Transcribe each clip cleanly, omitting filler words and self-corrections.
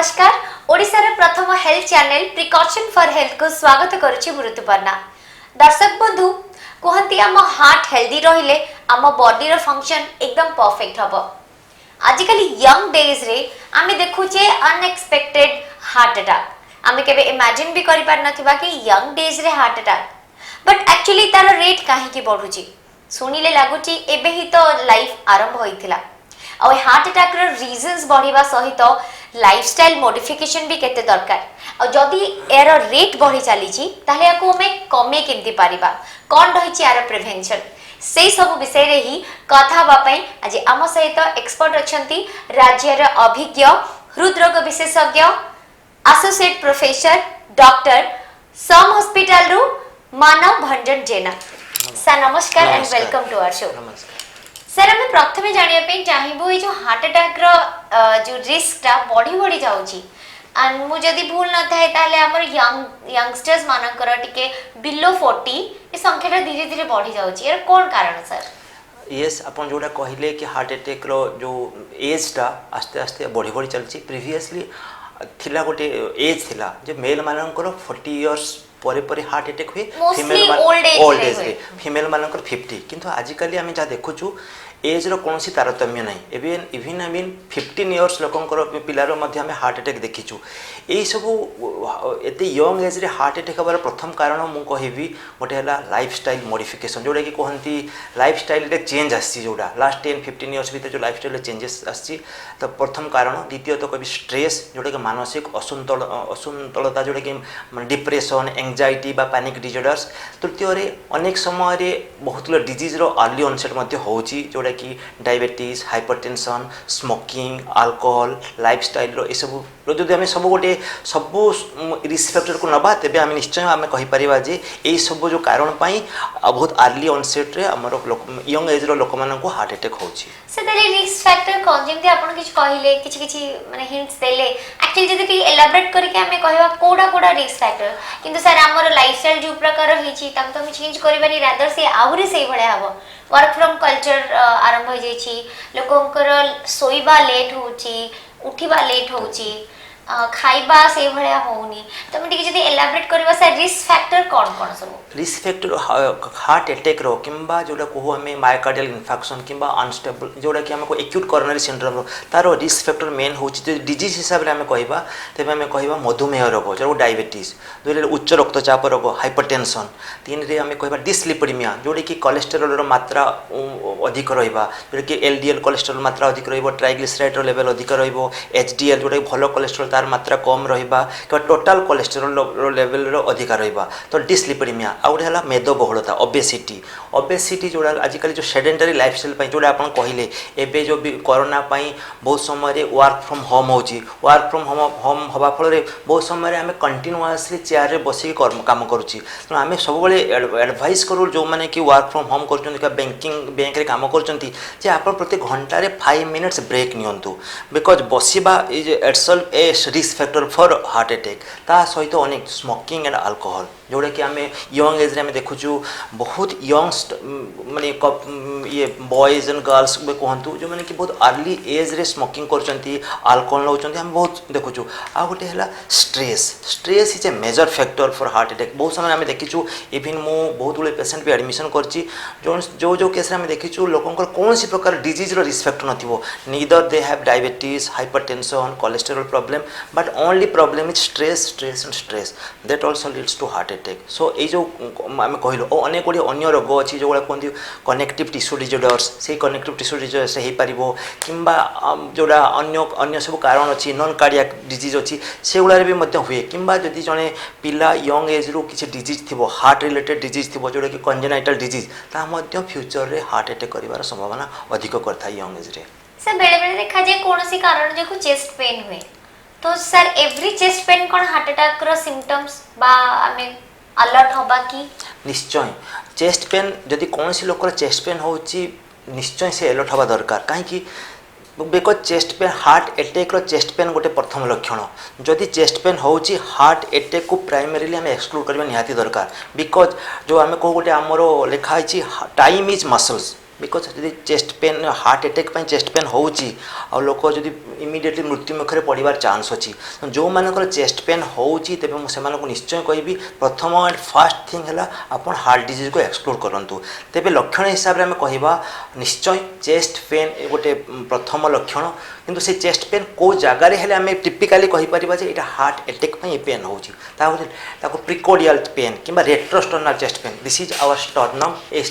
नमस्कार ओडिशार प्रथम health channel precaution for health को स्वागत करुछि मृत्युपर्णा। दर्शक बंधु कहती आम हार्ट हेल्दी रहिले आम बॉडी रो फंक्शन एकदम परफेक्ट हबो। आजिकल यंग डेज रे आमे देखुचे अनएक्सपेक्टेड हार्ट अटैक आमे केबे इमेजिन भी करि पार नथिबा कि यंग डेज रे हार्ट अटैक बट एक्चुअली तार रेट काहे की बढ़ुची सुनिले लागुची एबे ही तो लाइफ आरंभ होइथिला। और हार्ट अटैक रो रीजंस बढ़िबा सहित लाइफस्टाइल मॉडिफिकेशन भी केते दरकार और जदि एयर रेट बढ़ी चली ताहले याकू हमें कमे केमती पारिबा कोन रहिछि यार प्रिवेंशन से सब विषय रे ही कथा बापई आज आम सहित एक्सपर्ट अछंती राज्य रे अभिज्ञ हृदरोग विशेषज्ञ associate professor doctor SUM hospital रु मानव भंजन जेना। सर नमस्कार and welcome to our show. Sir हमें प्रथम जानिया चाहिए ये जो हार्ट अटैक रो जो रिस्क टा बढ़ी बढ़ी जाउची एंड मु जदी भूल न थाए ताले हमर यंगस्टर्स मानकर टिके बिलो 40 ए संख्या धीरे धीरे बढ़ी जाउची यार कोन कारण सर? यस अपन जोड़ा कहले कि हार्ट अटैक रो जो एज टा आस्ते आस्ते बढ़ी बढ़ी चलची। प्रीवियसली थिला गोटे एज थिला जे मेल मानकर 40 इयर्स परे परे हार्ट अटैक हुए फीमेल ओल्ड एज रे फीमेल मानकर 50 किंतु आजिकली आम जहाँ देखुचु एज रो कौन तारतम्य ना इवन आई मीन 15 इयर्स लोकंकर पिलार मध्य आम हार्ट अटैक देखीचु। यही सब एते यंग एज रे हार्ट अटैक हबार प्रथम कारण मु कहबी गोटे है लाइफस्टाइल मॉडिफिकेशन जोड़ा कि कहती लाइफस्टाइल रे चेंज आसी जोड़ा लास्ट 10-15 इयर्स भीतर जो लाइफस्टाइल चेंजेस आसी तो प्रथम कारण। द्वितीय तो कभी स्ट्रेस जोड़ा कि मानसिक असंतुलता जोड़ा कि डिप्रेशन एंजाइटी बा पैनिक डिजॉर्डर्स। तृतीय अनेक समय बहुत डिजीज रो अर्ली ऑनसेट मध्य होची जोड़ा कि diabetes hypertension smoking alcohol lifestyle रो ए सब जदि आम सब गोटे सब रिस्क फैक्टर को नबा तेबे आम निश्चय आम कहीपर जे यही सब जो कारण बहुत अर्ली ऑनसेट रे हमर यंग एज रो लोक मानन को हार्ट अटैक होची। से तले रिस्क फैक्टर कोन जेमति आपण किछ कहिले किछ माने हिंट्स देले एक्चुअली जदि एलाबोरेट करके हमें कहबा कोडा रिस्क फैक्टर किंतु सर हमर लाइफस्टाइल जो प्रकार हिची तम तो हम चेंज करबानी रादर से आहुरी से भले हबो। वर्क फ्रॉम कल्चर आरंभ हो जाइछि लोकंकर सोइबा लेट होची उठिबा लेट होची खाइबा से भले होनी तो हम टिके जदि एलाबोरेट करबा सर रिस्क फैक्टर कोन सब? रिस्क फैक्टर हार्ट अटैक रो किंबा जोड़ा कहू आम मायोकार्डियल इन्फेक्शन किंबा अनस्टेबल जोड़ा कि आमको एक्यूट कोरोनरी सिंड्रोम रो तार रिस्क फैक्टर मेन होची डिजीज हिसाब रे आम कहबा तेबे आम कहबा मधुमेह रोग जो डायबिटीज दुई उच्च रक्तचाप रोग हाइपरटेंशन तीन रे आम कहबा डिस्लिपिडेमिया जोड़ा कि कोलेस्टेरोल रो मात्रा अधिक रहिबा जोड़ा कि एलडीएल कोलेस्टेरोल मात्रा अधिक रहिबो ट्राइग्लिसराइड रो लेवल अधिक रहिबो एचडीएल जोड़ा कि भलो कोलेस्टेरोल तार मात्रा कम रहिबा कि टोटल कोलेस्टेरोल रो लेवल रो अधिक रहिबा तो डिस्लिपिडेमिया आ गोटे है मेदबहुलता ओबेसिटी जोड़ा आजिकल जो सेडेंटरी लाइफस्टाइल जोड़ा आप कहले एबे जो कोरोना बहुत समय वर्क फ्रॉम होम होची वर्क फ्रॉम होम हवा फल बहुत समय आम कंटिन्यूअसली चेयर रे बसिक काम करुच्ची तेणु आम सब एडवाइस करूँ जो मैंने कि वर्क फ्रॉम होम कर बैंक रे काम कर आप प्रति घंटे 5 मिनिट्स ब्रेक नियंतु बिकज बसवा is itself A risk factor for heart attack ता सहित अनेक स्मोकिंग एंड अल्कोहल जोड़ा कि आम यंग एज रे देखुचु बहुत यंग माने ये बॉयज एंड गर्ल्स कहतु जो मैंने कि बहुत अर्ली एज रे स्मोकिंग करचंती अल्कोहल नौचंती हम बहुत देखुचु। आ गोटे है stress is a major factor for heart attack. बहुत समय आम देखीचु इवन मु बहुत गुड़े पेसेंट भी एडमिशन करची जो केस आम देखीचु लोकंकर कौन सी प्रकार डिजीज रो रिस्क फैक्टर नथिबो neither they have diabetes hypertension cholesterol problem but only problem is stress that also leads to heart attack. So ये जो आम कहलु और अनेक गुड़े अन्य रोग अच्छी जो कहते कनेक्टिव टिश्यू डिजॉर्डर्स से कनेक्टिव टिश्यू डिजॉर्डर्स हो पार किंबा जोड़ा अन्य सब कारण अच्छी नॉन कार्डियक डिजीज अच्छी से गुड़ा भी हुए किंबा जदि जड़े पिला यंग एज रू किसी डिजीज थी हार्ट रिलेटेड डिजीज थी जोड़ा कि कंजेनाइटल डिजीज ता फ्यूचर रे हार्ट अटैक कर संभावना अधिक करता है यंग एज रे। सर बेले बेले देखा जाए कौन सी कारण जो चेस्ट पेन हुए तो सर एवरी चेस्ट पेन कौन हार्ट अटैक रो सिम्पटम्स बा हमें अलर्ट होबा की? निश्चय चेस्ट पेन जदि कौन सी लोकर चेस्ट पेन होची निश्चय से अलर्ट होबा दरकार कहीं because chest pain heart attack रो चेस्ट पेन गोटे प्रथम लक्षण जदि चेस्ट पेन होची हार्ट अटैक को प्राइमरीली आम एक्सक्लूड करबा निहाती दरकार बिकज जो आम कह गोटे आमर लिखाई टाइम इज मसल्स बिकज जदि chest pain heart attack chest pain होउची आ लोक जदि इमिडिएटली मृत्यु मुखरे पड़वार चांस अच्छी जो मानकर चेस्ट पेन होउची तेबे से निश्चय कहबी प्रथम एंड फास्ट थिंग है आपन हार्ट डिजीज को एक्सप्लोर करंतु तेबे लक्षण हिसाब रे हमें कहबा निश्चय चेस्ट पेन गोटे प्रथम लक्षण किंतु से चेस्ट पेन को जगार हेले आम टिपिकाली कहीपर ये हार्ट अटैक पेन होची प्रिकोडियल पेन कि retrosternal chest pain this is our sternum ए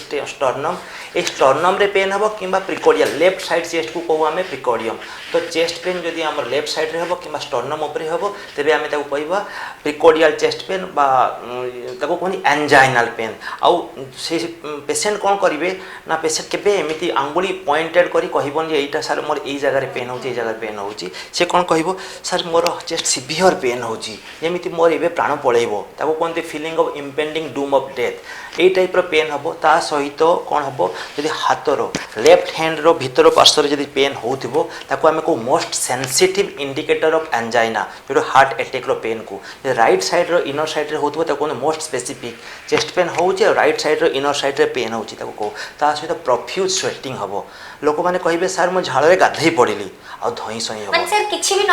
स्टर्नम रे पेन हम कि प्रिकोडियल लेफ्ट साइड चेस्ट को कहू आम प्रिकोडियम तो चेस्ट पेन जदि आम लेफ्ट साइड रे हम कि स्टर्नम उपरे हम तेरे आम कहवा प्रिकोडियल चेस्ट पेन कहनी एंजाइनल पेन आउ से पेसेंट कौन करेंगे ना पेसेंट केबे एमती आंगुली पॉइंटेड करी कहबन एटा सर मोर एई जगह पेन हो जगह पेन होची से कौन कहबो सर मोर चेस्ट सिवियर पेन होची जेमिति मोर एबे प्राण पळेबो ताको कोनते feeling of impending doom of death एई टाइप रो पेन हबो ता सहित कौन हबो यदि हाथर लेफ्ट हैंड रो भीतर पार्श्व यदि पेन होथिबो ताको आमे को most sensitive indicator of angina जो हार्ट अटैक रो पेन को राइट साइड रो इनर साइड रे होथिबो ताको मोस्ट स्पेसिफिक चेस्ट पेन होची राइट साइड रो इनर साइड रे पेन होची ताको को ता सहित प्रोफ्यूज स्वेटिंग हबो लोक माने कहबे सर मो झाळ रे गाधई पड़िली आ धई सई हबो मन सर किछि भी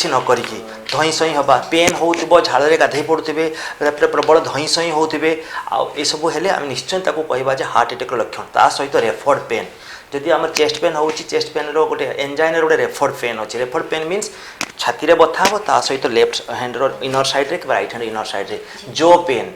न करिकी धई सई हबा पेन होउतबो झाळ रे गाधई पड़ुतबे प्रबल धई सई होउतबे आ ए सब हेले हम निश्चय ताको कहबा जे हार्ट अटैक रो लक्षण ता सहित रेफर्ड पेन जदि आम चेस्ट पेन होउची चेस्ट पेन रो गोटे एंजाइना गोटे रेफर्ड पेन अच्छे रेफर्ड पेन मीन्स छाती रे बथा हो ता सहित लेफ्ट हैंड रो इनर साइड रे कि राइट हैंड इनर साइड रे जो पेन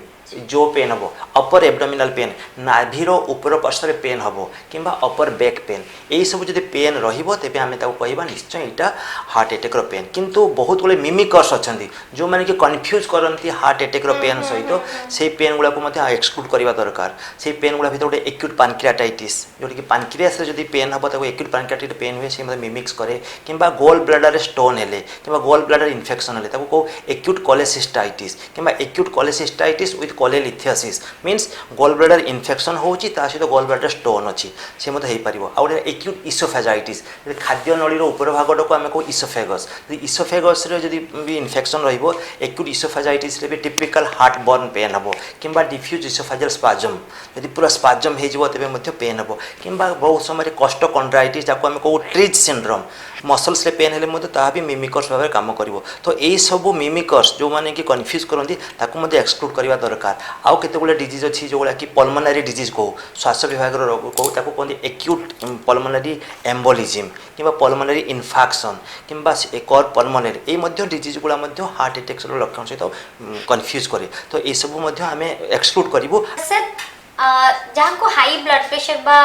हम अपर एब्डोमिनल पेन नाभिर ऊपर पार्श्व पेन हम कि अपर बैक पेन यही सब जब पेन रहिबो तेबे आमे ताको कहबा निश्चय इटा हार्ट अटैक रो पेन किंतु बहुत गुले मिमिकर्स अछंती जो माने कि कन्फ्यूज करंती हार्ट अटैक रो पेन सहित से पेन गुला को मते एक्सक्लूड करबा दरकार से पेन गुला भीतर गोटे एक्यूट पैनक्रियाटाइटिस जोटी कि पैनक्रियास रे जदि पेन हबो ताको एक्यूट पैनक्रियाटाइटिस पेन हुए से मते मिमिक्स करे किंबा गोल ब्लैडर रे स्टोन हेले किंबा गोल ब्लैडर इन्फेक्शन हेले ताको को एक्यूट कोलेसिस्टाइटिस किंबा acute cholecystitis with cholelithiasis means gall bladder infection होची ता सहित गोल ब्लैडर स्टोन अछि से मते हेई परिबो आ एक्यूट इसोफेजाइटिस खाद्य नळीर ऊपर भागटा को आमे को इसोफेगस इसोफेगस रे जदि भी इन्फेक्शन रहिबो एक्यूट इसोफेजाइटिस रे भी टिपिकल हार्ट बर्न पेन हबो किंबा डिफ्यूज इसोफेजल स्पाजम यदि पूरा स्पाजम हे जिवो तबे मते पेन हबो किंबा बहुत समय कोस्टोकॉन्ड्राइटिस जाको आमे को ट्रिज सिंड्रोम मसल्स रे पेन हेले मते ता भी मिमिकर्स भाबे काम करिवो तो एई सब मिमिकर्स जो माने कि कन्फ्यूज करंती ताको मते एक्सक्लूड करबा दरकार आउ केते गुला डिजीज अछि जो गुला कि पल्मोनरी डिजीज को श्वास विभाग रो रोग को ताको कोन एक्यूट पल्मोनरी एम्बोलिज्म किंबा पल्मोनरी इन्फेक्शन किंबा एकर पल्मोनरी ए मध्ये डिजीज गुला मध्ये हार्ट अटैक रो लक्षण सहित कन्फ्यूज करे तो ए सब मध्ये हमें एक्सक्लूड करिवो सर जहाँ को हाई ब्लड प्रेशर बा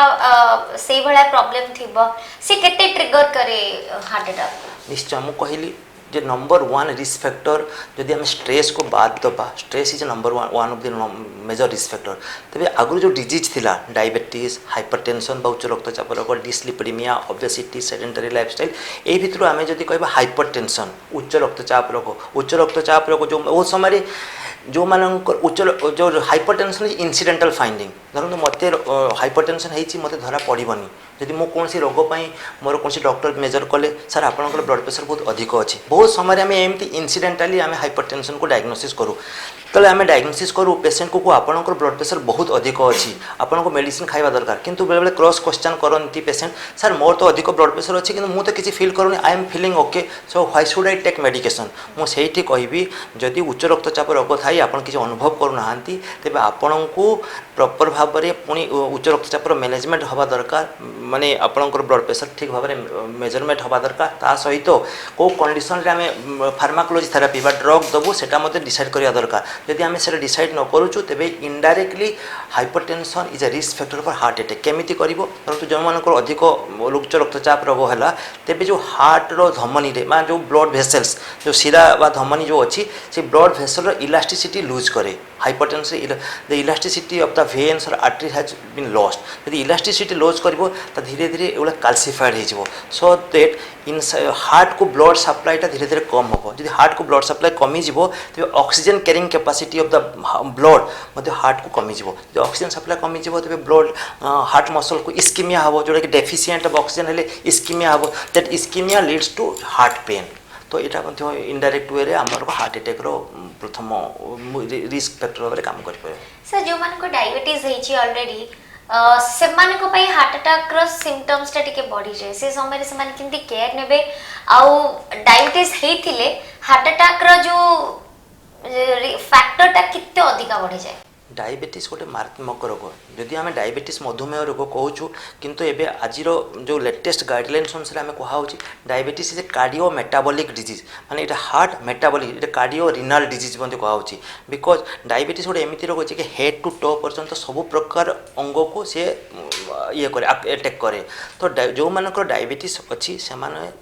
से भला प्रॉब्लम थिबो से केते ट्रिगर करे हार्ट अटैक निश्चय मु कहली जे नंबर 1 रिस्क फैक्टर जदि हम स्ट्रेस को बाद दबा stress is number one of the major risk factor तबे आगु जो डिजीज थिला डायबिटीज हाइपरटेंशन बा उच्च रक्तचाप रोग डिस्लिपिडेमिया ओबेसिटी सेडेंटरी लाइफस्टाइल ए भितर आमे जदि कहबा हाइपरटेंशन उच्च रक्तचाप रोग जो ओ समय जो मानकर उच्च जो हाइपरटेंशन इज इनसीडेंटल फाइंडिंग धरନ୍ତୁ मते हाइपरटेंशन ହେଇଛି मते धरा पड़िबनी यदि मो कौन रोग मोर कौन डॉक्टर मेजर कले सर आपंकर ब्लड प्रेशर बहुत अधिक अच्छी बहुत समय आम एमती इनसीडेंटाली आम हाइपरटेंशन को डायग्नोसिस करूँ तले आम डायग्नोसिस करूँ पेसेंट को आपंकर ब्लड प्रेशर बहुत अधिक अच्छी आपन को मेडिसिन खाଇବା दरकार किंतु बेले बेले क्रॉस क्वेश्चन करती पेसेंट सर मोर तो अधिक ब्लड प्रेशर अच्छी कि मुझे किसी फील करूँ I am feeling okay so why should I take medication मुझे कहबी जदि उच्च रक्तचाप रोग थाई आप किसी अनुभव करूना तेज आपण को प्रॉपर भाव में पुणी उच्च रक्तचाप मैनेजमेंट हवा दरकार माने आपणकर ब्लड प्रेशर ठीक भाव में मेजरमेंट हवा दरकार ता सहित को कंडीशन रे आमे फार्माकोलॉजी थेरापी बा ड्रग दबु सेटा मते डिसाइड करिया दरकार यदि आमे सेटा डिसाइड न करूछु तेबे indirectly hypertension is a risk factor for heart attack केमिति करिवो परंतु जो मानकर अधिक उच्च रक्तचाप रोग हला तेबे जो हार्ट रो धमनी रे मा जो ब्लड वेसल्स जो शिरा बा धमनी जो अछि से ब्लड वेसल रो इलास्टिसिटी लूज करे hypertension the elasticity of the veins और आर्टरी हैज बीन लॉस्ट यदि इलास्टिसिटी लॉस करिवो त धीरे धीरे एगुला कैल्सिफाइड हो सो दैट इन हार्ट को ब्लड सप्लाईटा धीरे धीरे कम हम जब हार्ट को ब्लड सप्लाई कमिज तेज oxygen carrying capacity of the blood मध्य हार्ट को कमिज जब ऑक्सीजन सप्लाई कमिज तेज ब्लड हार्ट मसल को इस्कीमिया हम जोटा कि डेफिशिएंट ऑफ ऑक्सीजन हेले इस्कीमिया हम that ischemia leads to heart pain तो यहाँ इनडायरेक्ट वे रे आमर हार्ट अटैक रो प्रथम रिस्क फैक्टर भाव काम कर सर जो मान को डायबिटीज है ऑलरेडी ସେମାନଙ୍କ ପାଇଁ ହାର୍ଟ ଆଟାକ୍ ର सिम्पटम्स टा टिके बढ़ी जाए से समय रे समान किंती केयर नेबे आउ डायबिटीज हेथिले हार्ट अटैक रो जो फैक्टर टा कित्ते अधिका बढ़ी जाए डायबिटीज गोटे मारात्मक रोग जदि आम डायबिटीज मधुमेह रोग कहूँ किंतु एबे आजिर जो लेटेस्ट गाइडलाइंस अनुसार आम कहुँ diabetes is a cardio metabolic disease माने इटा हार्ट मेटाबॉलिक इटा कार्डियो रिनाल डिजीज मते कहूँ बिकज डायबिटीज गोटे एमती रोग अच्छे कि हेड टू टो पर्यंत सब प्रकार अंग को सी ये करे अटैक करे तो जो मानकर डायबिटीज अच्छी से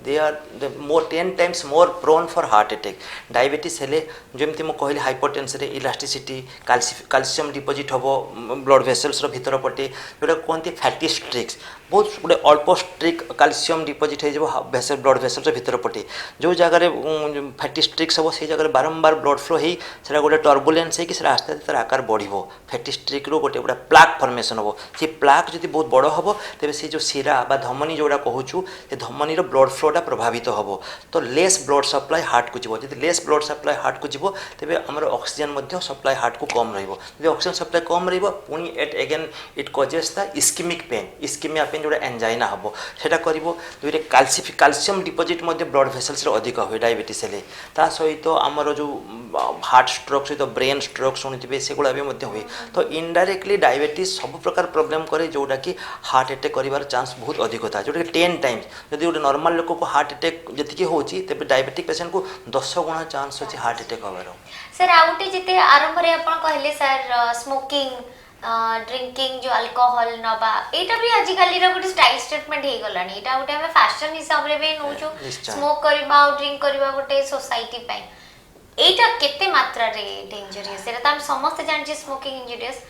they are more 10 times more prone for heart attack diabetes हेले जमती मुझे कहली हाइपरटेंशन इलास्टिसिटी कैल्शियम डिपोजिट हम ब्लड भेसल्स भितर पटे जोटा कहते फैटी स्ट्रिक्स बहुत गोटे अल्प स्ट्रिक कैल्शियम डिपोजिट हो भेसल ब्लड भेसल्स भितर पटे जो जगह फैटी स्ट्रिक्स हम से जगह बारंबार ब्लड फ्लो हो गोटे टर्बुलेंस हो आस्ते आस्ते आकार बढ़ फैटी स्ट्रिक रू गोटे गोटे प्लाक फर्मेसन हम से प्लाक जब बहुत बड़ हम तेज से जो शिरा बा धमनी जोड़ा कहूँ से धमनी ब्लड फ्लोटा प्रभावित हम तो लेस ब्लड सप्लाई हार्ट को जीव जब लेस ब्लड सप्लाई हार्ट को जीव तेज आम ऑक्सीजन सप्लाई हार्ट को कम रही ऑक्सीजन सप्लाई कम पुणी at again it causes the ischemic pain ischemia pain जोड़ा एंजाइना हम सेटा कर कैल्शियम डिपोजिट ब्लड भेसल्स अधिक हुए डायबिटीज हेले ता सहित आमर जो हार्ट स्ट्रोक सहित ब्रेन स्ट्रोक शुणुवे सेगुड़ा भी हुए तो इनडायरेक्टली डायबिटीज सब प्रकार प्रोब्लेम करे जोटा कि हार्ट अटैक कर चांस बहुत अधिक था जोटा कि 10 टाइम्स जब गोटे नॉर्मल लोक को हार्ट अटैक जी हो डायबिटिक पेशेंट को 10 गुणा चांस अच्छे हार्ट अटैक हबार सर आउटे जिते आरंभ रे आपण कहले सर स्मोकिंग ड्रिंकिंग जो अल्कोहल नबा एटा भी आजि काली रो गोटे स्टाइल स्टेटमेंट हे गलानी एटा गोटे हम फैशन हिसाब रे भी नोचो स्मोक करबा और ड्रिंक करबा गोटे सोसाइटी पय एटा केते मात्रा रे डेंजरस सेटा हम समस्त जान छी स्मोकिंग इंजूरियस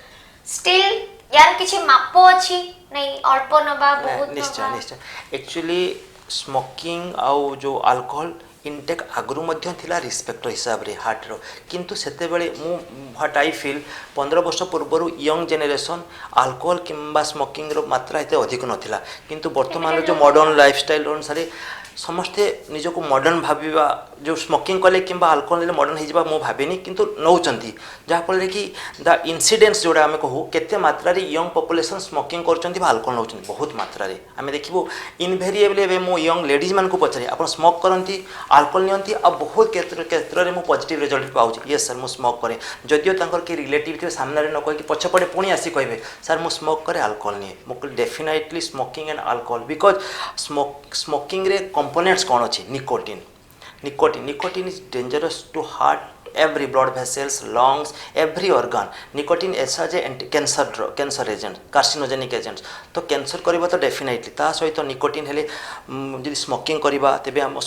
स्टिल यार किछि माप अछि नहीं अल्प नबा बहुत निश्चय निश्चय एक्चुअली स्मोकिंग आउ जो अल्कोहल इनटेक आगु थिला रिस्पेक्ट हिसाब रे हार्ट रो किंतु सेते बेले मु व्हाट आई फील 15 वर्ष पूर्व यंग जेनेरेशन अल्कोहल किंबा स्मोकिंग रो मात्रा एते अधिक नथिला किंतु वर्तमान जो मॉडर्न लाइफस्टाइल अनुसार समस्ते निजको मॉडर्न भाविबा जो स्मोकिंग कले किंबा अल्कोहल मॉडर्न हो जावा मो भाबेनी किंतु नौचंती जहाँफल कि द इनसीडेंट्स जोड़ा आम कहूँ केते मात्रा यंग पॉपुलेशन स्मोकिंग करचंती बा अल्कोहल नौचंती बहुत मात्रा रे आम देखिबो इनभेरिएबली एबे मो यंग लेडीज मान को पचरे आपण स्मोक करंती अल्कोहल नियंती आ बहुत क्षेत्र में पॉजिटिव रिजल्ट पाउची यस सर मु स्मोक करे जदियो तांकर कि रिलेटिव थे सामने न कहि कि पछ पड़े पुणी आसी कहबे सर मु स्मोक करे अल्कोहल निये मु definitely smoking and alcohol because smoking रे कंपोनेंट्स कौन अच्छी nicotine is dangerous to heart every blood vessels lungs every organ nicotine as a cancer agent carcinogenic agents तो कैंसर करबा तो डेफिनेटली ता सहित निकोटिन हेले जदि स्मोकिंग करबा तेबे हम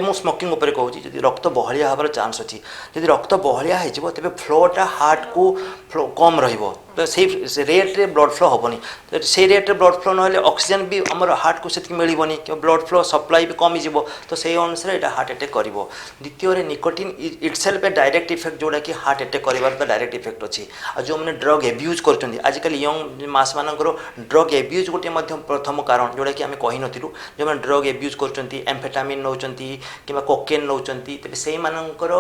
मु स्मोकिंग ऊपर कहूची जदि रक्त बहलिया हबार चांस अछि जदि रक्त बहलिया हे जिवो तेबे फ्लोटा हार्ट को फ्लो कम रहिबो तो से रेट रे ब्लड फ्लो होबनी तो से रेट रे ब्लड फ्लो नहले ऑक्सीजन भी हमर हार्ट को सेति मिलिबनी कि ब्लड फ्लो सप्लाई भी कमी जिवो तो से अनुसार एटा हार्ट अटैक करिवो द्वितीय रे निकोटिन इटसेल्फ ए डायरेक्ट इफेक्ट जोड़ा कि हार्ट अटैक करिवार तो डायरेक्ट इफेक्ट अछि आ जो माने ड्रग एब्यूज करचंदी आजकल यंग मास मानकर ड्रग एब्यूज गोटे प्रथम कारण जोड़ा कि आम कही नथिलु जो माने ड्रग एब्यूज करचंती एम्फेटामिन नौचंती किबा कोकेन नौचंती तबे सेही मानकर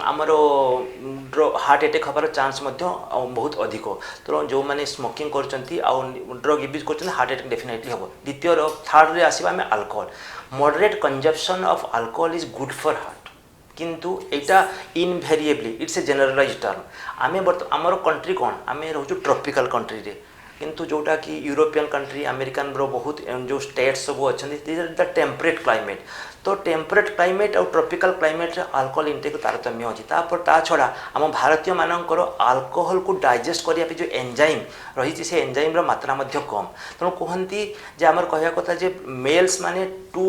हमर हार्ट अटैक हबार चांस बहुत अधिक तो जो माने स्मोकिंग करचंती आ ड्रग एब्यूज करचंती हार्ट अटैक डेफिनेटली हबो द्वितीय थर्ड रे आसीबा आम alcohol moderate consumption of alcohol is good for heart किंतु एटा invariably it's a generalize term आमे आमर कंट्री कौन आम रोचु ट्रॉपिकल कंट्री रे किंतु जोटा कि यूरोपियन कंट्री अमेरिकन रो बहुत जो स्टेट्स सब अच्छे द टेम्परेट क्लाइमेट तो टेम्परेट क्लाइमेट और ट्रॉपिकल क्लाइमेट अल्कोहल इंटेक तारतम्य अच्छी ता छड़ा आम भारतीय मानकर अल्कोहल को डाइजेस्ट करने जो एंजाइम रही से एंजाइम मात्रा कम तेणु कहती जे आमर कहया कथा जे मेल्स माने टू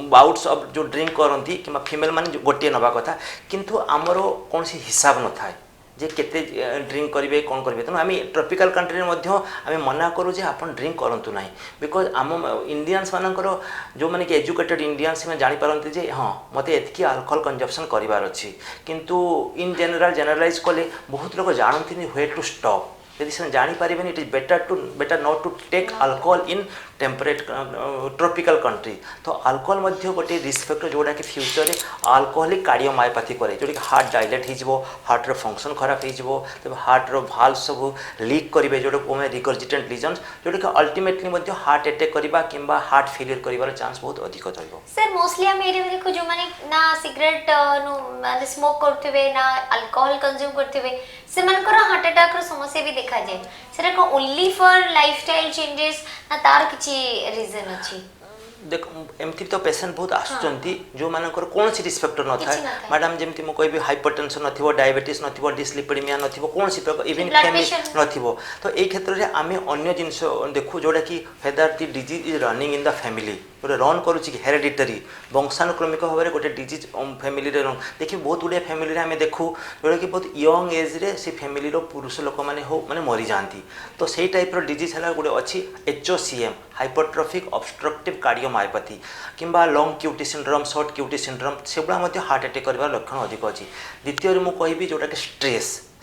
बाउट्स ऑफ जो ड्रिंक करती कि फीमेल माने गोटे नवा कथा किंतु आमर कौन सी हिसाब न थाए जे केते ड्रिंक करेंगे कौन करेंगे तेणु आम ट्रॉपिकल कंट्री आम मना करूँ जे आप ड्रिंक करूँ ना बिकज आम इंडियंस मानकर जो मैंने कि एजुकेटेड इंडियंस में जापारती जे हाँ मत एति अल्कोहल कंजप्शन करार अच्छी किंतु इन जनरलाइज कले बहुत लोग जानते व्हे टू स्टॉप ଯଦି ସେମାନେ ଜାଣିପାରିବେନି it is better not to take alcohol in temperate tropical country तो अल्कोहल मध्य गोटे रिस्क फैक्टर जोड़ा कि फ्यूचर में अल्कोहलिक कार्डियोमायोपैथी करे जोटा कि हार्ट डायलेट हो हार्टर फंक्शन खराब हो तब हार्टर भाल्व सब लीक करेंगे जोटा को रिगर्जिटेंट लीजन्स जोटा कि अल्टीमेटली हार्ट अटैक करवा कि हार्ट फेलियर कर चांस बहुत अधिक रहिबो सर मोस्टली हम एरिया में देखो जो माने ना सिगरेट माने स्मोक करथिबे ना अल्कोहल कंज्यूम करथिबे से मानकर हार्ट अटैक रो समस्या भी देखा जाए सेटा को ओनली फॉर लाइफस्टाइल चेंजेस ना तार किछि रीजन अछि देख एमती तो पेशेंट बहुत आसुचंती जो मानकर कौन सी रिस्क फैक्टर न थाए मैडम जेमती मु कहबी हाइपरटेंशन नथिबो डायबिटीज नथिबो डिस्लिपिडेमिया नथिबो कौन सी प्रकार इवन फैमिली नथिबो तो एई क्षेत्र रे आमे अन्य जिंस देखु जोडा कि feather the disease is running in the family गोटे रन करुच्ची हेरिडिटरी वंशानुक्रमिक भाव में गोटे डिजीज फैमिली रे रन देखिए बहुत गुड़िया फैमिली रे आमे देखु जोटा कि बहुत यंग एज रे से फैमिली रो पुरुष लोक माने हो माने मरी जाती तो सेही टाइप रो डिजीज हला गोटे अच्छी HOCM हाइपरट्रॉफिक ऑब्स्ट्रक्टिव कार्डियोमायोपैथी किंबा long QT syndrome short QT syndrome सेगुड़ा हार्ट अटैक कर लक्षण अधिक अच्छी द्वितीय मुझे कहबी जोटा कि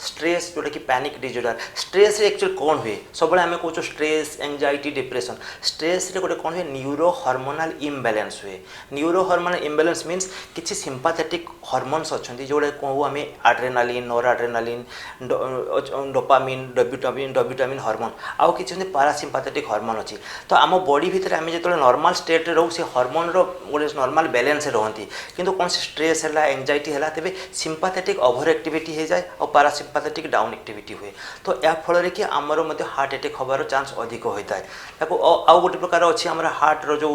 स्ट्रेस जोटा कि पैनिक डिजॉर्डर स्ट्रेस रे एक्चुअली कौन हुए सब आम कौच स्ट्रेस एंजाइटी डिप्रेशन स्ट्रेस रे गोटे कौन हुए न्यूरो हार्मोनल इम्बैलेंस हुए न्यूरो हार्मोनल इम्बैलेंस मीन्स किसी सिंपैथेटिक हार्मोन्स अच्छा जोटा कहूँ आम आड्रेनालिन नोराड्रेनालिन डोपामिन डोब्यूटामिन हार्मोन आउ किसी पारासिम्पैथेटिक हार्मोन अच्छी तो आम बॉडी भितर आम जो नॉर्मल स्टेट रो से हार्मोन रो गोटे नॉर्मल बैलेंस रहती किंतु कौन से स्ट्रेस है एंजाइटी है तेज सिंपैथेटिक ओवर एक्टिविटी हो जाए और पारासिम्पैथेटिक डाउन एक्टिविटी हुए तो या फल कि आमर हार्ट अटैक होबार चांस अधिक होता है आउ गोटे प्रकार अच्छी आम हार्ट रो जो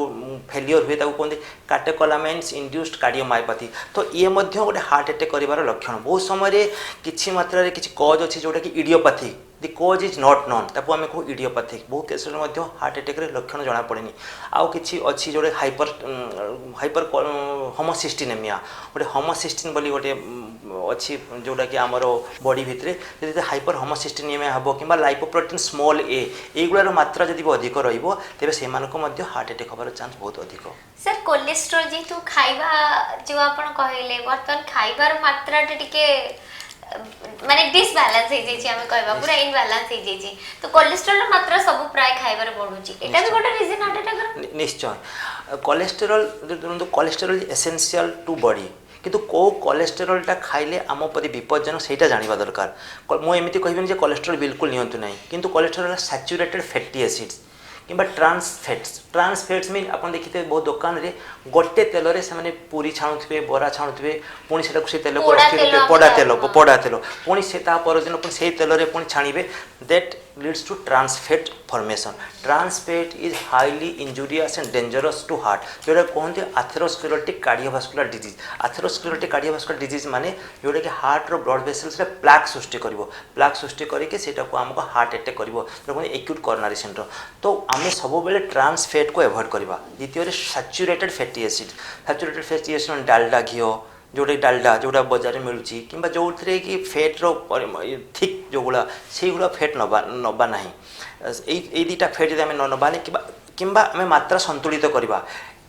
फेलियर हुए कहते कैटेकोलामाइन्स इंड्यूस्ड कार्डियोमायोपैथी तो ये गोटे हार्ट अटैक कर लक्षण बहुत समय किसी मात्रा किसी कज अच्छी जोटा कि इडियोपैथी दि कज इज नॉट नोन ताको आम कहू इडियोपैथिक बहुत केस हार्ट अटैक लक्षण जना पड़े आउ कि अच्छी जोड़े हाइपर होमोसिस्टिनेमिया गोटे होमोसिस्टिन बोली गोटे अच्छी जोटा कि आमर बॉडी भितर जब हाइपर होमोसिस्टिनेमिया हम कि लाइपोप्रोटीन स्मॉल एगुड़ार मात्रा जब अधिक रेबे से हार्ट अटैक होबार चांस बहुत अधिक सर कोलेस्ट्रॉल जेतु खाइबा जो आपण कहले बर्तन खाइबार मात्रा टिके माने डिसबैलेंस हो जाई छी हमें कहबा पूरा इनबैलेंस हो जाई छी तो कोलेस्ट्रॉल मात्रा सब प्राय खाइबार बढ़ुची एटा भी गोटे रीजन हार्ट अटैक निश्चय cholesterol is essential to body किंतु कौ कोलेस्टेरोलटा खाइले आम प्रति विपज्जनक सेटा जानिबा दरकार मु एमिति कहबिनी जे कोलेस्टेरोल बिल्कुल नियंतु नाही किंतु कोलेस्टेरोल सैचुरेटेड फैटी एसिड्स किंबा ट्रांस फैट्स मीन आप देखिए बहुत दुकान रे गोटे तेल रे से पूरी छाणुथे बरा छाणुथे पुणी से तेल को पड़ा तेल पुणी से परदिन पुणी से तेल रे पुणी छाणिबे that leads to trans fat formation trans fat is highly injurious and dangerous to heart जोटा कहते atherosclerotic cardiovascular disease atherosclerotic cardiovascular disease माने जोटा कि हार्ट रो ब्लड वेसल्स रे प्लाक सृष्टि करके सेटा को हमको हार्ट अटैक करिवो जो कहते एक्यूट कोरोनरी सिंड्रोम तो आम सब बेले ट्रांस फैट को एवॉइड करवा द्वितीय सैचुरेटेड फैटी एसिड डालडा घी जोटा डालडा जोटा बाजार में मिलूँ कि जो थे कि फैट्र थिक जो गुला से गुला फैट नवा ना ये दुटा फैट जब आम नबानी कि आम मात्रा संतुलित करवा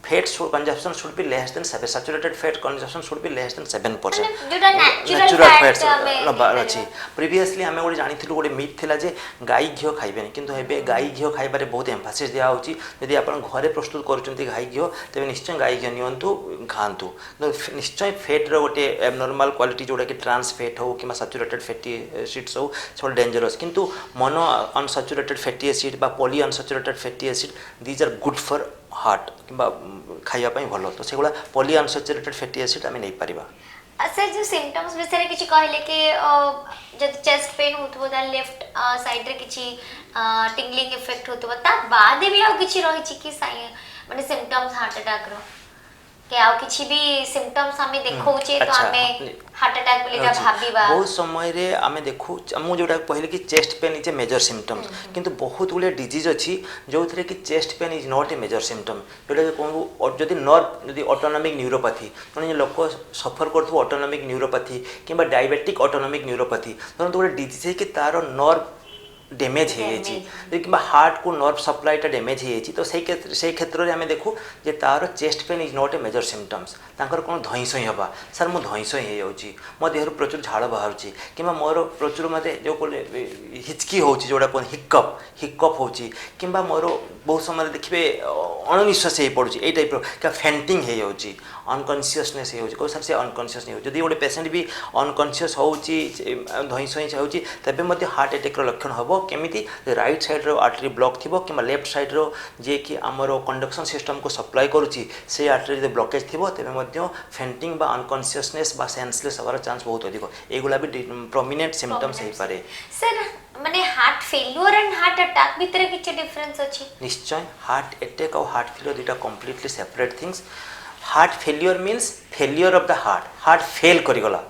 fat consumption should be less than 7 saturated fat consumption should be less than 7% natural fats अच्छी प्रीवियसली आम गोटे जानी गोटे मिथ थिला जे गाई घी खाइबेनि किंतु एबे गाई घी खाइबारे बहुत एम्फासिस दिया होची यदि आपण घरे प्रस्तुत करूचंती गाई घी तेबे निश्चय गाई घी नियंतु खांतु निश्चय फैट रो गोटे एबनॉर्मल क्वालिटी जोटा कि ट्रांस फैट हो कि सैचुरेटेड फैटी एसिड्स हो सब डेंजरस किंतु मोनो अनसैचुरेटेड फैटी एसिड बा poly unsaturated fatty acid these are good for heart कि खाइबा भल तो से पॉली अनसैचुरेटेड फैटी एसिड आम नहीं पारिबा सर जो सिम्पटम्स विषय किछि कहले कि जब चेस्ट पेन होतबो ता लेफ्ट साइड रे किछि टिंगलिंग इफेक्ट होतबो ता बाद भी आ किछि रहि छि कि माने सिम्पटम्स हार्ट अटैक रो के आ किछि भी सिम्पटम्स हमें देखौचे तो हमें हार्ट अटैक बोली भाबीबा बहुत समय रे आमे देखु मु जोटा कहले कि chest pain is a major symptoms किंतु बहुत गुले डिजीज अछि जो थरे कि chest pain is not a major symptom जोटा कहू जदि नर्व जदि ऑटोनॉमिक न्यूरोपैथी माने लोक सफर करथु ऑटोनॉमिक न्यूरोपैथी किंबा डायबिटिक ऑटोनॉमिक न्यूरोपैथी तो गोटे डिजीज है कि तार नर्व डैमेज हो कि हार्ट को नर्व सप्लाईटा डैमेज हो से क्षेत्र में आम देखू जे तार chest pain is not a major symptoms तांकर कौन धईसई हवा सर मो धईसई हो मो देह प्रचुर झाड़ बाहर कि मोर प्रचुर मत जो हिचकी हो जोड़ा कहते हिकअप हिकअप हो कि मोर बहुत समय देखिए अणनिश्वास हो पड़ू ये टाइप क्या फेंटिंग हो अनकनसीयसनेस हो सर से अनकनसीयस नहीं हो जब गोटे पेसेंट भी अनकनसीयस हो धईसई हो तेज हार्ट अटैक लक्षण हम केमी राइट साइड आर्टरी ब्लॉक थी कि लेफ्ट साइड जी कि आमर कंडक्शन सिस्टम को सप्लाई करुच्ची से आर्टरी जो ब्लॉकेज थी तेज फेंटिंग बा अनकनसीयसनेस बा सेंसलेस हमार चांस बहुत अधिक एगुला भी प्रोमिनेंट सिम्पटम्स हो पारे सर माने heart failure and heart attack भितर किछि डिफरेंस अछि निश्चय हार्ट अटैक और हार्ट फेल्युअर दुटा completely separate things heart failure means failure of the heart fail करिगला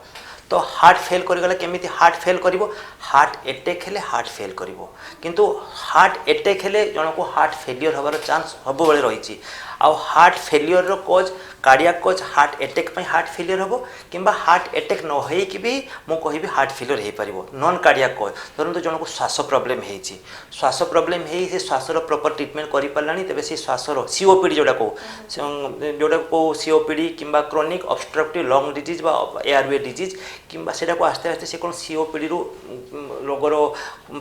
तो हार्ट फेल करिगला केमिति हार्ट फेल करिवो हार्ट अटैक हेले हार्ट फेल करिवो किंतु हार्ट अटैक हेले जन को हार्ट फेल्युअर हबार चांस सब बेले रही आ हार्ट फेल्युअर रो cause cardiac cause heart attack पे हार्ट फेल्युअर हम कि हार्ट अटैक न होइकि भी मु कहि हार्ट फेल्युअर हो पारिबो नॉन कार्डियक कॉज धरंतु जन को श्वास प्रॉब्लम हेछि श्वास प्रॉब्लम हे से श्वासर प्रॉपर ट्रीटमेंट करि पारलानी तबे से श्वासर सीओपीडी जोड़ा को सीओपीडी किंबा क्रोनिक ऑब्स्ट्रक्टिव लंग डिजीज बा एयरवे डिजीज किंबा सेटा को आस्ते आस्ते से कोन सीओपीडी रो रोगर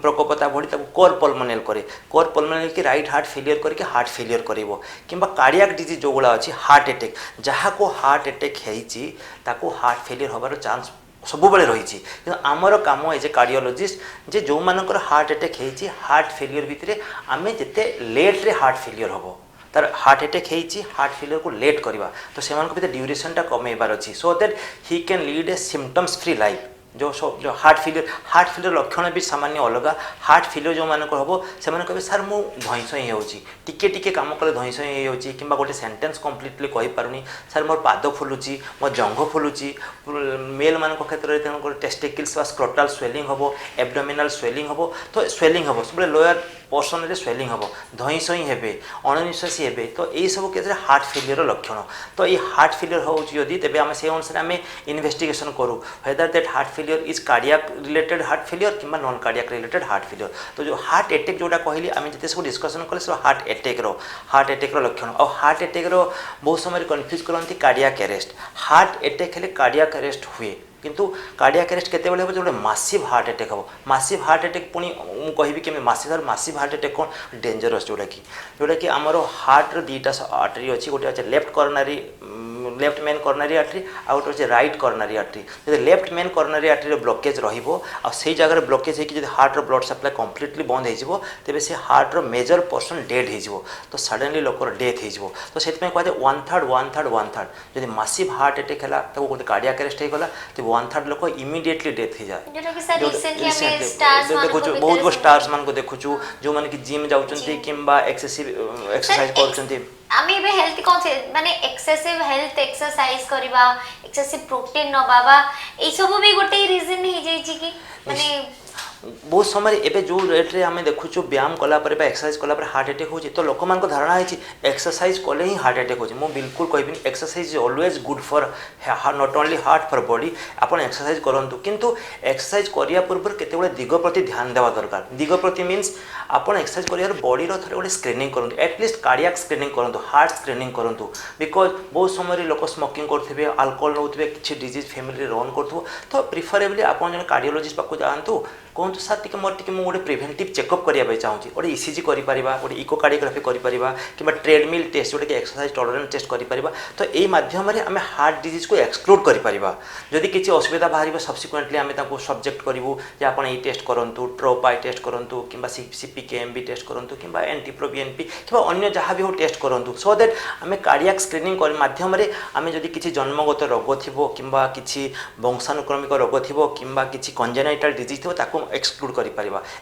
प्रकोपता बढ़ी कोर पल्मोनेल करे कोर पल्मोनेल की राइट हार्ट फेल्युअर करके हार्ट फेल्युअर करिवो किंबा कार्डियक डिजीज जो गुला अछि हार्ट अटैक जहाँ को हार्ट अटैक हेछि ताको हार्ट फेल्युअर हबार चांस सब बेले रही आमर काम एज ए कार्डियोलॉजिस्ट जे जो मानकर हार्ट अटैक हेछि हार्ट फेल्युअर भितर आम जिते लेट रे हार्ट फेल्युअर हम तार हार्ट अटैक हेछि हार्ट फेल्युअर को लेट करवा तो से ड्यूरेशन टा कमेबार अच्छी so that he can lead A symptoms free life जो हार्ट फेल्युअर लक्षण भी सामान्य अलग हार्ट फेल्युअर जो मानक हम से कहे सार मु धईसई होके टिके काम कले धईसई हो कि गोटे सेंटेंस कम्प्लीटली कही पारुनी सार मोर पाद फुलुची मो जंघ फुलुची मेल मान क्षेत्र में टेस्टिकल्स वा स्क्रोटाल स्वेलिंग हम एब्डोमिनाल स्वेलिंग हम तो स्वेलिंग हम सब लोअर पोर्सन रे स्वेलिंग हम धईसई हे अणनिश्वासी हे तो यही सब क्षेत्र हार्ट फेल्युअर लक्षण तो ये हार्ट फेल्युअर होती तेज आम से अनुसार आम इन्वेस्टिगेशन करूँ whether that heart failure is cardiac related heart failure कि non cardiac related heart failure तो जो हार्ट अटैक जोटा कहली आम जिते सब डिस्कसन कले सब हार्ट अटैक लक्षण और हार्ट अटैक बहुत समय कन्फ्यूज करती कार्डियक अरेस्ट हार्ट अटैक हेले कार्डियक अरेस्ट हुए किंतु कार्डियक अरेस्ट केतेबेले हो जो मासिव हार्ट अटैक हम मासिव हार्ट अटैक पुणी मुझे कि मासिव हार्ट अटैक कौन डेंजरस जोटा कि आमर हार्ट दुईटा आर्टरी अच्छी गोटे अच्छे लेफ्ट मेन कॉर्नरी आर्टरी आ गोटे अच्छे राइट कॉर्नरी आर्टरी जो left main coronary artery blockage रही जगह ब्लॉकेज होगी हार्ट ब्लड सप्लाई कम्प्लीटली बंद हो तेज से हार्ट मेजर पर्सन डेड हो तो सडनली लोकर डेथ हो तो से कहते 1/3 जब मासिव हार्ट अटैक है गोटे कार्डियक अरेस्ट होगा तो 1/3 लोक इमिडिएटली डेथ हो जाए देखु बहुत स्टार्स मान को देखु जो मैंने जिम जाऊँच कि एक्सरसाइज कर आमे बे हेल्थ कौन से माने एक्सेसिव हेल्थ एक्सरसाइज करबा एक्सेसिव प्रोटीन नबाबा ए सब भी गोटे रीजन ही जाई छी कि माने बहुत समय एवं जो रेट्रे आम देखु व्यायाम कलापर एक्सरसाइज कलापर हार्ट अटैक हो तो लोक मान धारणा है एक्सरसाइज कले ही हार्ट अटैक हो बिल्कुल कहबी exercise is always good for not only heart for body आप एक्सरसाइज करूँ किंतु एक्सरसाइज करिया पूर्व केते दिग प्रति ध्यान देवा दरकार दिग प्रति मीन्स आप एक्सरसाइज कर बॉडी थे गोटे स्क्रीनिंग करूँ एटलिस्ट कार्डियक स्क्रीनिंग करूँ हार्ट स्क्रीनिंग करूँ बिकज बहुत समय लोक स्मोकिंग करेंगे अल्कोहल नौथे किसी डिजीज फैमिली रन करूँ तो प्रिफरेबली आप जन कार्डियोलॉजिस्ट पाक जातु कहतु सार टी मोर टी गोटे प्रिभेन्टिव चेकअप करने चाहिए गोटे ईसीजी कर गोटे इकोकार्डियोग्राफी कि ट्रेडमिल टेस्ट जोटा कि एक्सरसाइज टॉलरेंस टेस्ट कर तो यही माध्यम आम हार्ट डिजीज को एक्सक्लूड कर जदि किसी असुविधा बाहर सब्सिक्वेंटली आम सब्जेक्ट करूँ जे आप टेस्ट करूँ ट्रोपाई टेस्ट करूँ कि CPKMB टेस्ट करूँ कि एंटीप्रो BNP कि अन्य जहाँ भी हो टेस्ट करूँ सो दैट आम कार्डियक स्क्रीनिंग माध्यम आम जदि किसी जन्मगत रोग थी कि किसी वंशानुक्रमिक रोग थी कि किसी कंजेनाइटाल डिजीज थी एक्सक्लूड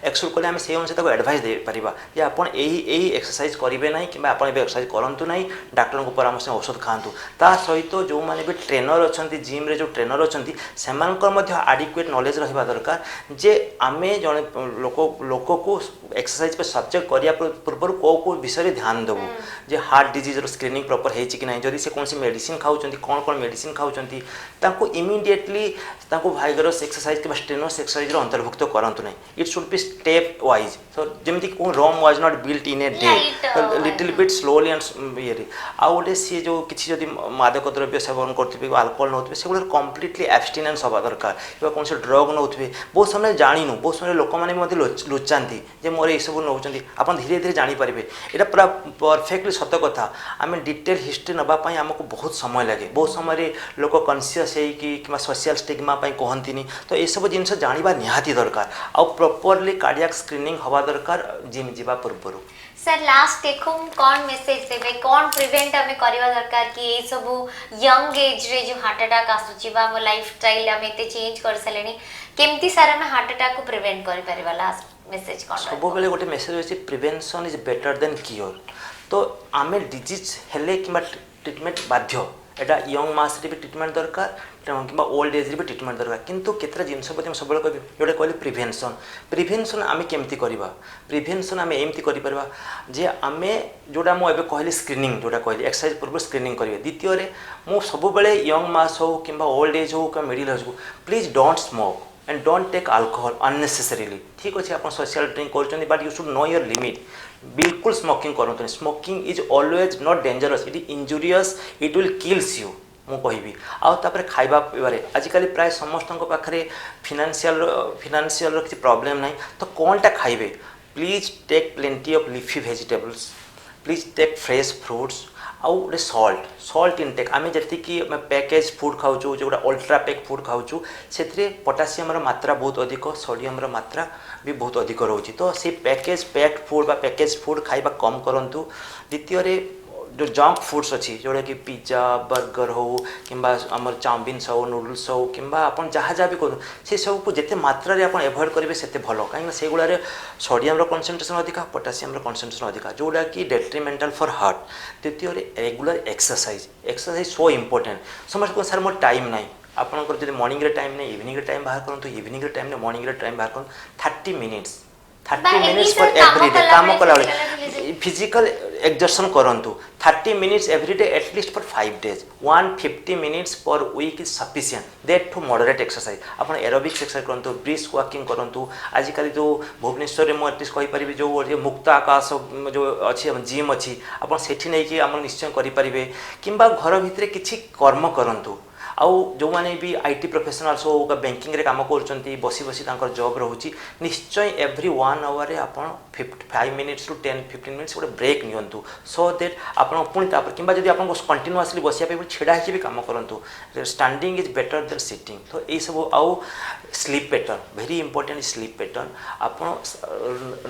एक्सक्लूड कले से अनुसार एडवाइस दे पारिबा जे आपन एही एक्सरसाइज करेंगे ना कि आप एक्सरसाइज करूँ ना डॉक्टर को परामर्श औषध खातु ता सहित जो मैंने भी ट्रेनर अच्छा जिम रे जो ट्रेनर अच्छा से आडिक्वेट नॉलेज रहा दरकार जे आम जड़े लोक को एक्सरसाइज पे सब्जेक्ट करिया पूर्व को विषय ध्यान देवु जे हार्ट डिजीज स्क्रीनिंग प्रॉपर है कि ना जदि से कौन मेडिसिन खाऊँ कौन मेडिसिन खाऊँ इमिडिएटली तांको वाइगरस एक्सरसाइज कि स्ट्रेनस एक्सरसाइज अंतर्भुक्त करंतु नहीं it should be step wise so जेमति को Rome was not built in a day little bit slowly and ये आ गोटे सी जो किसी जदि मादक द्रव्य सेवन करथिबे अल्कोहल नौथिबे से गुला कंप्लीटली एब्स्टिनेंस हवा दरकार कि कौन से ड्रग नौथिबे बहुत समय जानिनु बहुत समय लोक माने मते लुचांती जे मोर ए सब नौचंती आपण धीरे धीरे जानि परिबे एटा पूरा परफेक्टली सत कथा आम डिटेल हिस्ट्री नापी आमको बहुत समय लगे बहुत समय लोक कनसीयस कि सोशल स्टिग्मा कहती तो ये सब जिन जाना निहाती दरकार आ प्रॉपरली कार्डियक स्क्रीनिंग हवा दरकार जिम जीवा पूर्व सर लास्ट देखो कौन मेसेज देबे कौन प्रिवेंट हमें करवा दरकार कि ये सब यंग एज रे जो हार्ट अटैक आसुची बा हम लाइफस्टाइल हम एते चेंज कर सलेनी केमती सार हम हार्ट अटैक को प्रिवेंट करि परबा लास्ट मेसेज कौन सब बेले गोटे मेसेज होची prevention is better than cure तो आमे डिजीज हेले कि ट्रिटमेंट बाध्य एटा यंग मास रे भी ट्रिटमेंट दरकार कि ओल्ड एज रे भी ट्रिटमेंट दरकार किंतु केतरा जिनस प्रति सब कहबी जोटे कहली प्रिवेंशन आमे केमती करबा प्रिवेंशन आमे एमती करि परबा जे आमे जोटा मो एबे कहली स्क्रीनिंग जोटा कहली एक्सरसाइज पूर्व स्क्रीनिंग करिवे द्वितीय रे मो सब बेले यंग मास हो किंबा ओल्ड एज हो कि मिडिल एज हो please don't smoke and don't take alcohol unnecessarily ठीक अच्छे आप सोशल ड्रिंक कर but you should know your limit बिल्कुल स्मोकिंग करूँ smoking is always not dangerous it is injurious it will kills you मु कहबी आउे खाଇବା ପିଇବାରେ आजिकल प्राय समस्त पाखे फिनान्शियल किसी प्रॉब्लम ना तो कौनटा खाइबे please take plenty of leafy vegetables please take fresh fruits आउ गोटे सल्ट इनटेक आम जी पैकेज फूड खाऊँ जो अल्ट्रा पैक फूड खाऊँ से पोटासियम मात्रा बहुत अधिक सोडियम मात्रा भी बहुत अधिक रोचे तो से पैकेज पैक्ड फूड बा पैकेज फूड खाइबा कम करूँ द्वितीय जो जंक फूड्स अच्छी जोड़ा कि पिज्जा बर्गर हो कि आम चाउमिन हो नूडल्स हो कि जहाँ जहाँ भी करूँ से सब को जिते मात्रा रे आपण एवॉइड करेंगे से भल कहीं से गुड़ा सोडियम कनसेंट्रेशन अधिका पोटासियम कनसेंट्रेशन अधिका जोड़ा कि डेट्रीमेंटल फॉर हार्ट द्वितीय रेगुलर एक्सरसाइज सो इम्पोर्टेंट समझ को सर मोर टाइम ना आपंकर जो मॉर्निंग टाइम नहीं इवनिंग टाइम बाहर करूँ इवनिंग टाइम नहीं मॉर्निंग टाइम बाहर करूँ 30 मिनिट्स फॉर एवरी डे काम कला फिजिकल एक्सर्शन करूँ 30 minutes every day at least for 5 days 150 minutes per week is sufficient that to moderate exercise आप एरोबिक्स एक्सरसाइज करूँ ब्रिस्क वॉकिंग करूँ आजिकल जो भुवनेश्वर में मुझे एटलिस्ट कहीपरि जो मुक्त आकाश जो अच्छी जिम अच्छी आप नहीं आम निश्चय करेंगे कि घर भितर किसी कर्म करूँ आउ जो माने भी आईटी प्रोफेशनल्स हो बैंकिंग रे काम कर बसी बसी जॉब रोचे निश्चय एवरी 1 hour रे आप 5 minutes to 10-15 minutes गोटे ब्रेक नियंतु सो दैट आप पुणी कि जब आप कंटिन्यूअसली बसिया छिड़ा ही काम करूँ standing is better than sitting तो ये सब आउ sleep pattern very important sleep pattern आप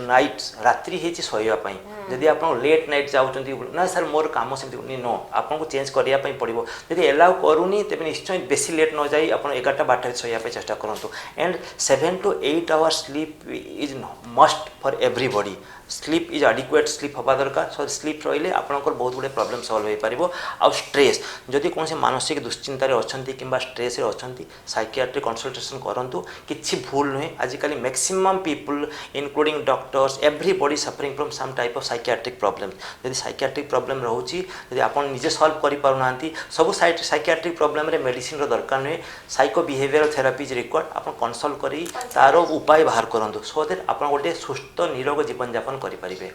नाइट रात्रि होती शोवाई जदि आप लेट नाइट जाऊँगी ना सर मोर काम से नो आपको चेंज करने पड़ो जब एलाउ करूनी तेज निश्चय बेसी लेट न जाए आप 11-12 शोवाई चेष्टा करूँ and 7 to 8 hours sleep is must for everybody sleep is adequate sleep हवा दरकार सो स्लीप रही आपंकर बहुत गुड़े प्रॉब्लम सॉल्व हो पार आउ स्ट्रेस जदि कौन मानसिक दुश्चिंतार अच्छा कि स्ट्रेस अच्छा साइकियाट्रिक कंसल्टेशन करूँ किसी भूल नुहे आजिकल maximum people including doctors everybody suffering from some type of psychiatric problem जब साइकियाट्रिक प्रॉब्लम रोचे जब आप निजे सॉल्व करें सब साइकियाट्रिक प्रॉब्लम रे मेडिसिन दरकार नुहे psycho behaviour therapy is required आप कंसल्ट कर तार उपाय बाहर करूँ सो दैट आप गोटे सुस्थ निरोग जीवन यापन करें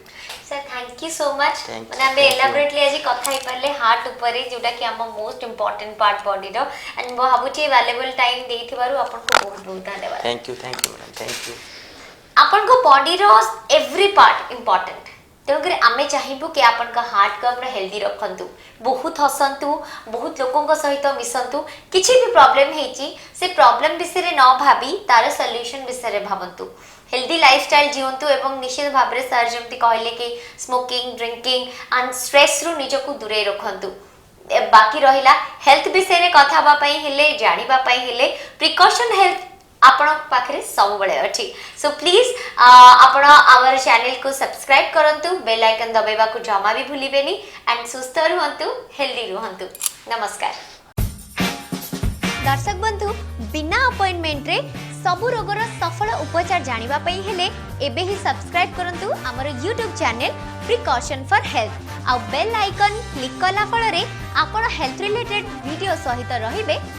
sir thank you so much माने हम एलाबोरेटली आज कथा ही परले हार्ट ऊपर जोटा कि हम मोस्ट इंपोर्टेंट पार्ट बॉडी रो एंड भाबुची वैल्यूएबल टाइम देथिबारु आपन को बहुत बहुत धन्यवाद thank you madam thank you आपन को बॉडी रो एवरी पार्ट इंपोर्टेंट तेणुकर आमे चाहिबु कि आपन का हार्ट को अपना हेल्दी रखंतु बहुत हसंतु बहुत लोगों सहित मिसंतु किछि भी प्रॉब्लम हेची से प्रॉब्लम विषय न भाबी तार सॉल्यूशन विषय भाबंतु हेल्दी लाइफस्टाइल जीवंतु एवं निश्चित भाव में सर जमती कहले कि स्मोकिंग ड्रिंकिंग एंड स्ट्रेस रु निजको दूरे रखंतु बाकी रहिला हेल्थ विषय रे कथा बा पई हेले जानिबा पई हेले प्रिकॉशन हेल्थ आपण पाखरे सब बळे अछि सो प्लीज आपण आवर चैनल को सब्सक्राइब करंतु बेल आइकन दबाइबा को जमा भी भूलिबेनी एंड सुस्थ रहंतु हेल्दी रहंतु नमस्कार दर्शक बंधु बिना अपॉइंटमेंट रे सबु रोगर सफल उपचार जानिबा पई हेले एबे ही सब्सक्राइब करंतु हमर YouTube channel precaution for health आ बेल आइकन क्लिक कला फल रे आपण हेल्थ रिलेटेड वीडियो सहित रहिबे।